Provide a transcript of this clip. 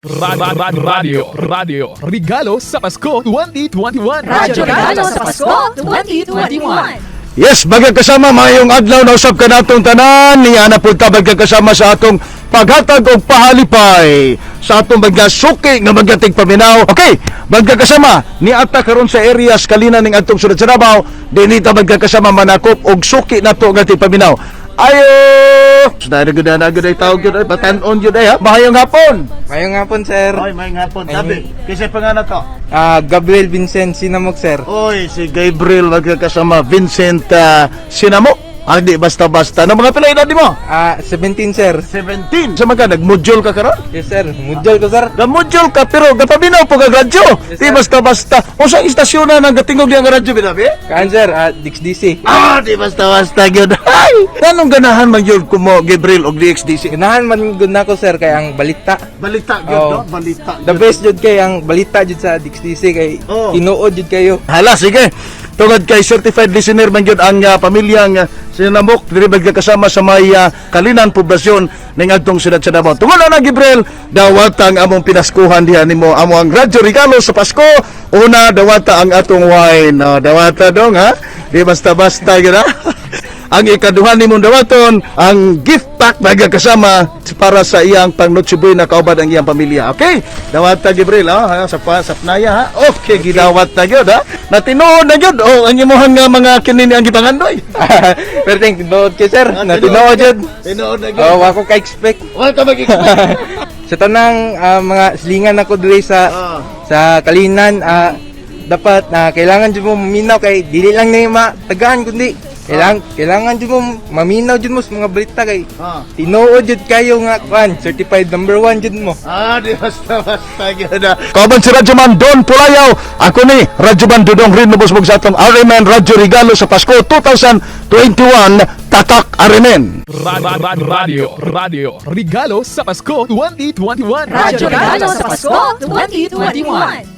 Radio Regalo sa Pasko 2021. Radyo Regalo sa Pasko 2021. Yes, magkakasama mayong adlaw na usab ka natong tanan niya na punta magkakasama sa atong paghatag og pahalipay sa atong magasuki nga magatig paminaw. Okay, magkakasama ni ata karon sa areas kalina ning atong sulod sa Davao, dinita magkakasama manakop og suki nato nga tig paminaw. Ayo! Na gud ay tawag gyud ay batan-on gyud ay ha. Mahayong hapon. Mayong hapon, sir. Oy, mahayong hapon. Sabi, kasi pangalan to. Gabriel Vincent Sinamok, sir. Oy, si Gabriel magkakasama Vincent Sinamok. Di basta-basta. Ano mga pila edad mo? 17, sir. 17. Sa mga nag-module ka karon? Yes, sir. Mudjol ko, sir. Ga-module ka pero gapaminaw po kag radyo. Yes, Di sir. basta-basta. O sa istasyon na nang gatingog diyan nga radyo binabi? Kaan, sir? DXDC. Di basta-basta gyud. Ay, tanong ganahan man gyud ko mo Gabriel og DXDC. Ganahan man gud nako, sir, kay ang balita. Balita gyud Oh. no? Balita. The best jud kay ang balita jud sa DXDC kay Oh. tinuod jud kayo. Hala, sige. Tungod kay certified listener man gyud ang pamilyang Sinamok diri magkakasama sa may Kalinan poblasyon ning adtong siyudad sa Davao. Tungod na Gabriel, dawatang among pinaskuhan diha nimo amo ang radyo regalo sa Pasko. Una dawata ang atong wine. Dawata dong ha. Di basta-basta gyud ha. Ang ikaduhan nimong dawaton ang gift pack magkakasama para sa iyang pang-Noche Buena kaubad ang iyang pamilya. Okay? Dawata Gabriel ha, sa Pnaya ha. Okay, gidawat na gyud ha. Natinood na gyud ang imong mga kinini ang gipangandoy. Pero thank tinuod kay, sir. Na tinuod jud. Tinood na gyud. Oh, ako ka expect. Wala ka mag-expect. Sa tanang mga silingan ako diri sa Kalinan, dapat kailangan jud mo maminaw kay dili lang ni matagaan kundi kailangan jud mo maminaw jud mo sa mga balita kay tinuod jud kayo nga certified number 1 jud mo. Di basta-basta gyud ha. Kauban si Radyoman Don Pulayaw. Ako ni Radyoman Dudong rin nubusbog sa atong RMN Radyo Regalo sa Pasko 2021. Tatak RMN. Radio Regalo sa Pasko 2021. Radyo Regalo sa Pasko 2021.